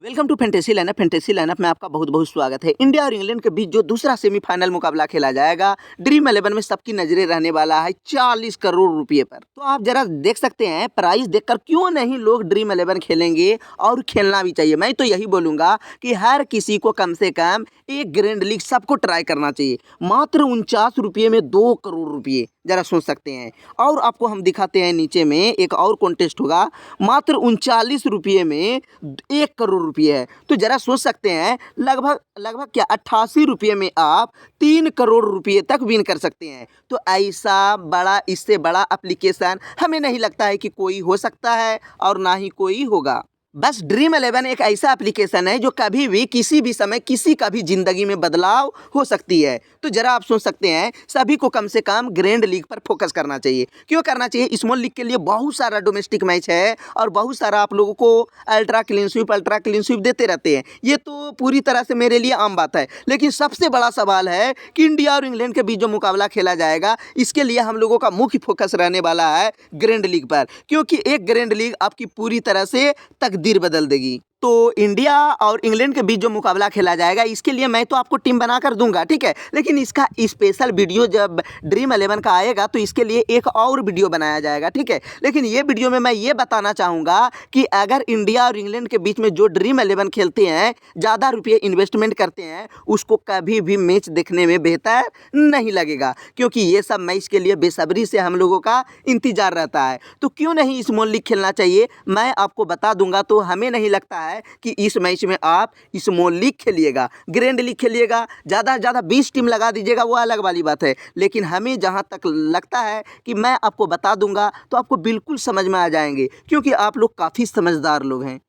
Welcome to fantasy lineup में आपका बहुत बहुत स्वागत है। इंडिया और इंग्लैंड के बीच जो दूसरा सेमीफाइनल मुकाबला खेला जाएगा, ड्रीम 11 में सबकी नजरें रहने वाला है 40 करोड़ रुपए पर। तो आप जरा देख सकते हैं, प्राइस देखकर क्यों नहीं लोग ड्रीम 11 खेलेंगे और खेलना भी चाहिए। मैं तो यही बोलूंगा कि हर किसी को कम से कम एक ग्रैंड लीग सबको ट्राई करना चाहिए। मात्र 49 रुपये में 2 करोड़ रुपये, जरा सोच सकते हैं। और आपको हम दिखाते हैं, नीचे में एक और कॉन्टेस्ट होगा, मात्र 39 रुपये में 1 करोड़ रुपये है। तो जरा सोच सकते हैं, लगभग क्या 88 रुपये में आप 3 करोड़ रुपये तक विन कर सकते हैं। तो ऐसा बड़ा, इससे बड़ा एप्लीकेशन हमें नहीं लगता है कि कोई हो सकता है और ना ही कोई होगा। बस ड्रीम 11 एक ऐसा एप्लीकेशन है जो कभी भी किसी भी समय किसी का भी ज़िंदगी में बदलाव हो सकती है। तो ज़रा आप सोच सकते हैं, सभी को कम से कम ग्रैंड लीग पर फोकस करना चाहिए। क्यों करना चाहिए? स्मॉल लीग के लिए बहुत सारा डोमेस्टिक मैच है और बहुत सारा आप लोगों को अल्ट्रा क्लीन स्वीप देते रहते हैं। ये तो पूरी तरह से मेरे लिए आम बात है। लेकिन सबसे बड़ा सवाल है कि इंडिया और इंग्लैंड के बीच जो मुकाबला खेला जाएगा, इसके लिए हम लोगों का मुख्य फोकस रहने वाला है ग्रैंड लीग पर। क्योंकि एक ग्रैंड लीग आपकी पूरी तरह से तकदीर बदल देगी। तो इंडिया और इंग्लैंड के बीच जो मुकाबला खेला जाएगा, इसके लिए मैं तो आपको टीम बनाकर दूंगा, ठीक है। लेकिन इसका स्पेशल वीडियो जब ड्रीम 11 का आएगा तो इसके लिए एक और वीडियो बनाया जाएगा, ठीक है। लेकिन ये वीडियो में मैं ये बताना चाहूँगा कि अगर इंडिया और इंग्लैंड के बीच में जो ड्रीम 11 खेलते हैं, ज़्यादा रुपये इन्वेस्टमेंट करते हैं, उसको कभी भी मैच देखने में बेहतर नहीं लगेगा। क्योंकि ये सब मैच के लिए बेसब्री से हम लोगों का इंतजार रहता है। तो क्यों नहीं स्मॉल लीग खेलना चाहिए, मैं आपको बता दूंगा। तो हमें नहीं लगता है कि इस मैच में आप स्मॉल लीग खेलिएगा, ग्रैंड लीग खेलिएगा, ज़्यादा से ज़्यादा 20 टीम लगा दीजिएगा, वो अलग वाली बात है। लेकिन हमें जहां तक लगता है कि मैं आपको बता दूंगा तो आपको बिल्कुल समझ में आ जाएंगे, क्योंकि आप लोग काफ़ी समझदार लोग हैं।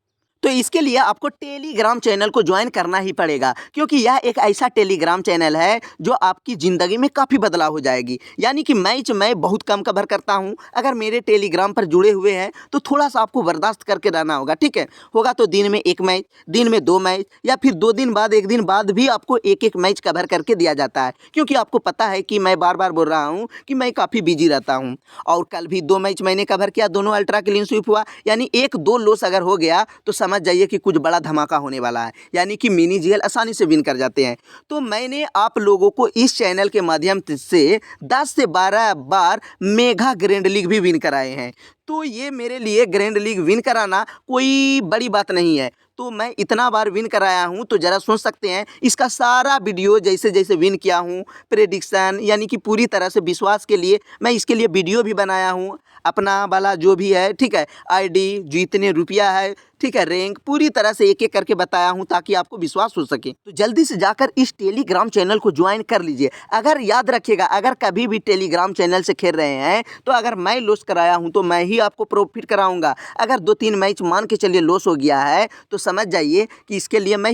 तो इसके लिए आपको टेलीग्राम चैनल को ज्वाइन करना ही पड़ेगा। क्योंकि यह एक ऐसा टेलीग्राम चैनल है जो आपकी ज़िंदगी में काफ़ी बदलाव हो जाएगी। यानी कि मैच मैं बहुत कम कवर करता हूं, अगर मेरे टेलीग्राम पर जुड़े हुए हैं तो थोड़ा सा आपको बर्दाश्त करके रहना होगा, ठीक है। होगा तो दिन में 1 मैच, दिन में 2 मैच, या फिर 2 दिन बाद, 1 दिन बाद भी आपको एक मैच कवर करके दिया जाता है। क्योंकि आपको पता है कि मैं बार बार बोल रहा हूँ कि मैं काफ़ी बिजी रहता हूँ। और कल भी 2 मैच मैंने कवर किया, दोनों अल्ट्रा क्लीन स्वीप हुआ। यानी 1-2 लॉस अगर हो गया तो समझ जाइए कि कुछ बड़ा धमाका होने वाला है। यानी कि मिनी जीएल आसानी से विन कर जाते हैं। तो मैंने आप लोगों को इस चैनल के माध्यम से 10 से 12 बार मेगा ग्रैंड लीग भी विन कराए हैं। तो ये मेरे लिए ग्रैंड लीग विन कराना कोई बड़ी बात नहीं है। तो मैं इतना बार विन कराया हूँ, तो ज़रा सोच सकते हैं, इसका सारा वीडियो जैसे जैसे विन किया हूँ, प्रेडिक्शन, यानी कि पूरी तरह से विश्वास के लिए मैं इसके लिए वीडियो भी बनाया हूँ। अपना वाला जो भी है, ठीक है, आईडी, जितने रुपया है, ठीक है, रैंक, पूरी तरह से एक एक करके बताया हूँ ताकि आपको विश्वास हो सके। तो जल्दी से जाकर इस टेलीग्राम चैनल को ज्वाइन कर लीजिए। अगर याद रखिएगा, अगर कभी भी टेलीग्राम चैनल से खेल रहे हैं तो अगर मैं लॉस कराया हूँ तो मैं ही आपको प्रॉफिट कराऊंगा। अगर 2-3 मैच मान के चलिए लॉस हो गया है तो समझ जाइए कि इसके लिए मैं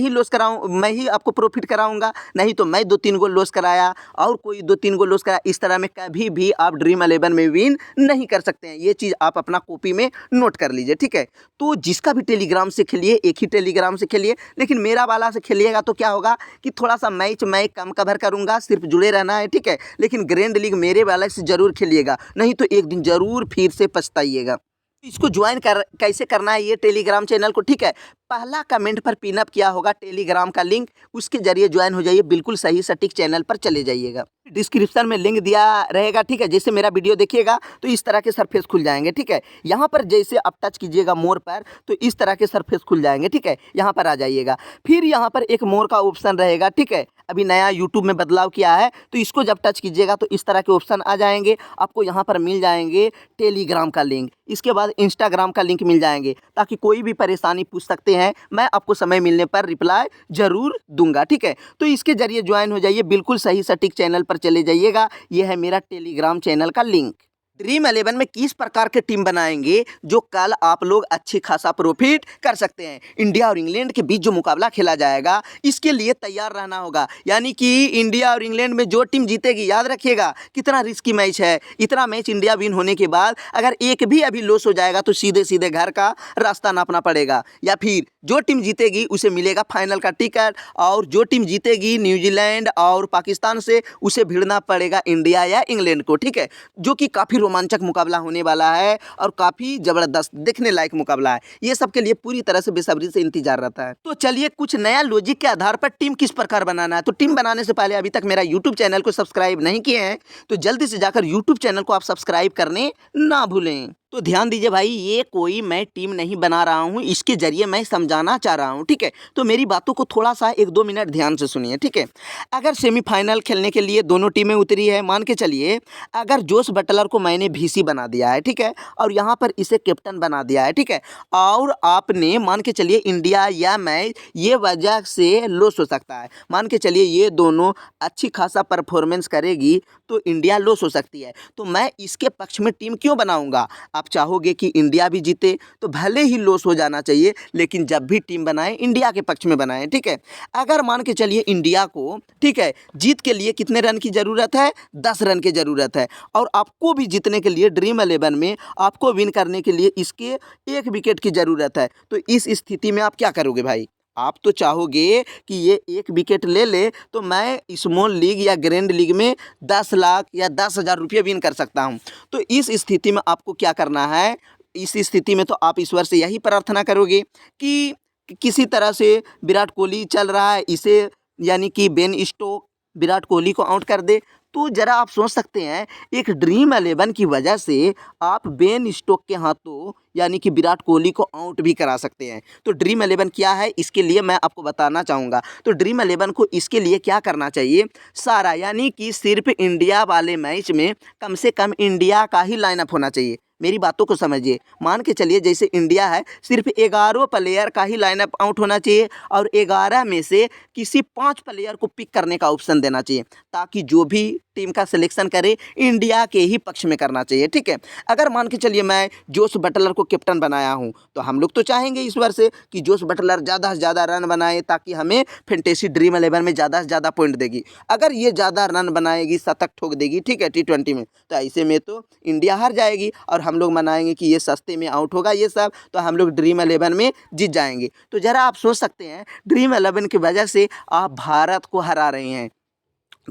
ही आपको प्रॉफिट कराऊंगा। नहीं तो मैं 2-3 गो लॉस कराया और कोई 2-3 गो लॉस कराया, इस तरह में कभी भी आप ड्रीम 11 में विन नहीं कर सकते हैं। ये चीज़ आप अपना कॉपी में नोट कर लीजिए, ठीक है। तो जिसका भी टेलीग्राम से खेलिए, एक ही टेलीग्राम से खेलिए, लेकिन मेरा वाला से खेलिएगा तो क्या होगा कि थोड़ा सा मैच मैं कम कवर करूंगा, सिर्फ जुड़े रहना है, ठीक है। लेकिन ग्रैंड लीग मेरे वाले से जरूर खेलिएगा, नहीं तो एक दिन जरूर फिर से पछताइएगा। इसको ज्वाइन कैसे करना है ये टेलीग्राम चैनल को, ठीक है। पहला कमेंट पर पिनअप किया होगा टेलीग्राम का लिंक, उसके जरिए ज्वाइन हो जाइए। बिल्कुल सही सटीक चैनल पर चले जाइएगा। डिस्क्रिप्शन में लिंक दिया रहेगा, ठीक है। जैसे मेरा वीडियो देखिएगा तो इस तरह के सरफेस खुल जाएंगे, ठीक है। यहाँ पर जैसे आप टच कीजिएगा मोर पर तो इस तरह के सरफेस खुल जाएंगे, ठीक है। यहाँ पर आ जाइएगा, फिर यहाँ पर एक मोर का ऑप्शन रहेगा, ठीक है। अभी नया यूट्यूब में बदलाव किया है तो इसको जब टच कीजिएगा तो इस तरह के ऑप्शन आ जाएंगे। आपको यहाँ पर मिल जाएंगे टेलीग्राम का लिंक, इसके बाद इंस्टाग्राम का लिंक मिल जाएंगे, ताकि कोई भी परेशानी पूछ सकते हैं, मैं आपको समय मिलने पर रिप्लाई जरूर दूंगा, ठीक है। तो इसके जरिए ज्वाइन हो जाइए, बिल्कुल सही सटीक चैनल पर चले जाइएगा। यह है मेरा टेलीग्राम चैनल का लिंक। ड्रीम 11 में किस प्रकार के टीम बनाएंगे जो कल आप लोग अच्छी खासा प्रॉफिट कर सकते हैं। इंडिया और इंग्लैंड के बीच जो मुकाबला खेला जाएगा, इसके लिए तैयार रहना होगा। यानी कि इंडिया और इंग्लैंड में जो टीम जीतेगी, याद रखिएगा कितना रिस्की मैच है। इतना मैच इंडिया विन होने के बाद अगर एक भी अभी लॉस हो जाएगा तो सीधे सीधे घर का रास्ता नापना पड़ेगा। या फिर जो टीम जीतेगी उसे मिलेगा फाइनल का टिकट, और जो टीम जीतेगी न्यूजीलैंड और पाकिस्तान से, उसे भिड़ना पड़ेगा इंडिया या इंग्लैंड को, ठीक है। जो कि काफ़ी रोमांचक मुकाबला होने वाला है और काफ़ी ज़बरदस्त देखने लायक मुकाबला है। ये सब के लिए पूरी तरह से बेसब्री से इंतजार रहता है। तो चलिए कुछ नया लॉजिक के आधार पर टीम किस प्रकार बनाना है। तो टीम बनाने से पहले अभी तक मेरा यूट्यूब चैनल को सब्सक्राइब नहीं किए हैं तो जल्दी से जाकर यूट्यूब चैनल को आप सब्सक्राइब करने ना भूलें। तो ध्यान दीजिए भाई, ये कोई मैं टीम नहीं बना रहा हूँ, इसके जरिए मैं समझाना चाह रहा हूँ, ठीक है। तो मेरी बातों को थोड़ा सा 1-2 मिनट ध्यान से सुनिए, ठीक है। अगर सेमीफाइनल खेलने के लिए दोनों टीमें उतरी है, मान के चलिए अगर जोस बटलर को मैंने VC बना दिया है, ठीक है, और यहाँ पर इसे कैप्टन बना दिया है, ठीक है, और आपने मान के चलिए इंडिया या मैच ये वजह से लॉस हो सकता है, मान के चलिए ये दोनों अच्छी खासा परफॉर्मेंस करेगी तो इंडिया लॉस हो सकती है। तो मैं इसके पक्ष में टीम क्यों बनाऊंगा। आप चाहोगे कि इंडिया भी जीते तो भले ही लॉस हो जाना चाहिए, लेकिन जब भी टीम बनाएं इंडिया के पक्ष में बनाएं, ठीक है। अगर मान के चलिए इंडिया को, ठीक है, जीत के लिए कितने रन की ज़रूरत है, 10 रन की ज़रूरत है, और आपको भी जीतने के लिए ड्रीम 11 में आपको विन करने के लिए इसके 1 विकेट की ज़रूरत है। तो इस स्थिति में आप क्या करोगे भाई। आप तो चाहोगे कि ये 1 विकेट ले ले तो मैं स्मॉल लीग या ग्रैंड लीग में 10 लाख या 10,000 रुपये विन कर सकता हूँ। तो इस स्थिति में आपको क्या करना है, इस स्थिति में तो आप ईश्वर से यही प्रार्थना करोगे कि किसी तरह से विराट कोहली चल रहा है, इसे यानी कि बेन स्टोक विराट कोहली को आउट कर दे। तो ज़रा आप सोच सकते हैं एक ड्रीम 11 की वजह से आप बेन स्टोक के हाथों यानी कि विराट कोहली को आउट भी करा सकते हैं। तो ड्रीम 11 क्या है इसके लिए मैं आपको बताना चाहूँगा। तो ड्रीम 11 को इसके लिए क्या करना चाहिए, सारा यानी कि सिर्फ इंडिया वाले मैच में कम से कम इंडिया का ही लाइनअप होना चाहिए। मेरी बातों को समझिए, मान के चलिए जैसे इंडिया है सिर्फ 11 प्लेयर का ही लाइनअप आउट होना चाहिए और 11 में से किसी 5 प्लेयर को पिक करने का ऑप्शन देना चाहिए, ताकि जो भी टीम का सिलेक्शन करे इंडिया के ही पक्ष में करना चाहिए, ठीक है। अगर मान के चलिए मैं जोस बटलर को कैप्टन बनाया हूं तो हम लोग तो चाहेंगे ईश्वर से कि जोस बटलर ज़्यादा से ज़्यादा रन बनाए ताकि हमें फैंटेसी ड्रीम 11 में ज़्यादा से ज़्यादा पॉइंट देगी। अगर ये ज़्यादा रन बनाएगी, शतक ठोक देगी, ठीक है, T20 में, तो ऐसे में तो इंडिया हार जाएगी और हम लोग मनाएंगे कि ये सस्ते में आउट होगा ये सब, तो हम लोग ड्रीम 11 में जीत जाएंगे। तो ज़रा आप सोच सकते हैं ड्रीम 11 की वजह से आप भारत को हरा रहे हैं।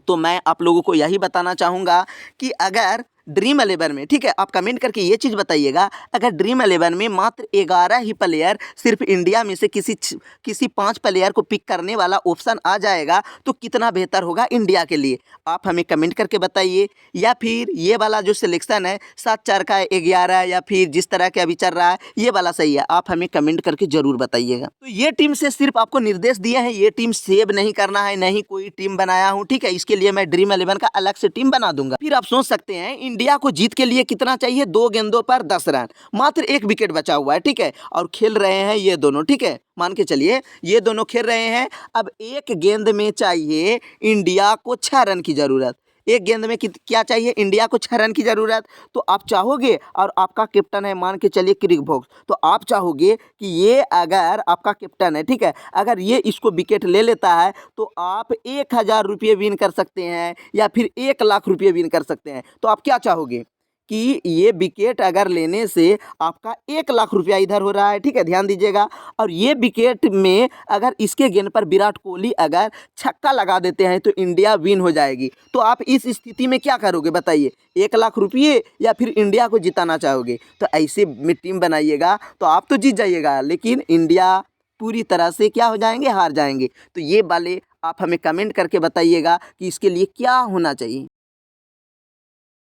तो मैं आप लोगों को यही बताना चाहूँगा कि अगर ड्रीम 11 में, ठीक है, आप कमेंट करके ये चीज़ बताइएगा, अगर ड्रीम 11 में मात्र 11 ही प्लेयर सिर्फ इंडिया में से किसी 5 प्लेयर को पिक करने वाला ऑप्शन आ जाएगा तो कितना बेहतर होगा इंडिया के लिए, आप हमें कमेंट करके बताइए। या फिर ये वाला जो सिलेक्शन है 7-4 का 11 या फिर जिस तरह के अभी चल रहा है ये वाला सही है, आप हमें कमेंट करके ज़रूर बताइएगा। तो ये टीम से सिर्फ आपको निर्देश दिए हैं, ये टीम सेव नहीं करना है, नहीं कोई टीम बनाया हूँ, ठीक है। इसके लिए मैं ड्रीम 11 का अलग से टीम बना दूंगा। फिर आप सोच सकते हैं इंडिया को जीत के लिए कितना चाहिए, 2 गेंदों पर 10 रन, मात्र 1 विकेट बचा हुआ है, ठीक है, और खेल रहे हैं ये दोनों, ठीक है, मान के चलिए ये दोनों खेल रहे हैं। अब 1 गेंद में चाहिए इंडिया को 6 रन की ज़रूरत, 1 गेंद में क्या चाहिए इंडिया को 6 रन की ज़रूरत। तो आप चाहोगे, और आपका कैप्टन है मान के चलिए क्रिक वोक्स, तो आप चाहोगे कि ये अगर आपका कैप्टन है, ठीक है, अगर ये इसको विकेट ले लेता है तो आप 1,000 रुपये विन कर सकते हैं या फिर 1 लाख रुपये विन कर सकते हैं। तो आप क्या चाहोगे कि ये विकेट अगर लेने से आपका 1 लाख रुपया इधर हो रहा है, ठीक है, ध्यान दीजिएगा, और ये विकेट में अगर इसके गेंद पर विराट कोहली अगर छक्का लगा देते हैं तो इंडिया विन हो जाएगी। तो आप इस स्थिति में क्या करोगे बताइए, 1 लाख रुपये या फिर इंडिया को जिताना चाहोगे। तो ऐसे में टीम बनाइएगा तो आप तो जीत जाइएगा, लेकिन इंडिया पूरी तरह से क्या हो जाएंगे, हार जाएंगे। तो ये वाले आप हमें कमेंट करके बताइएगा कि इसके लिए क्या होना चाहिए।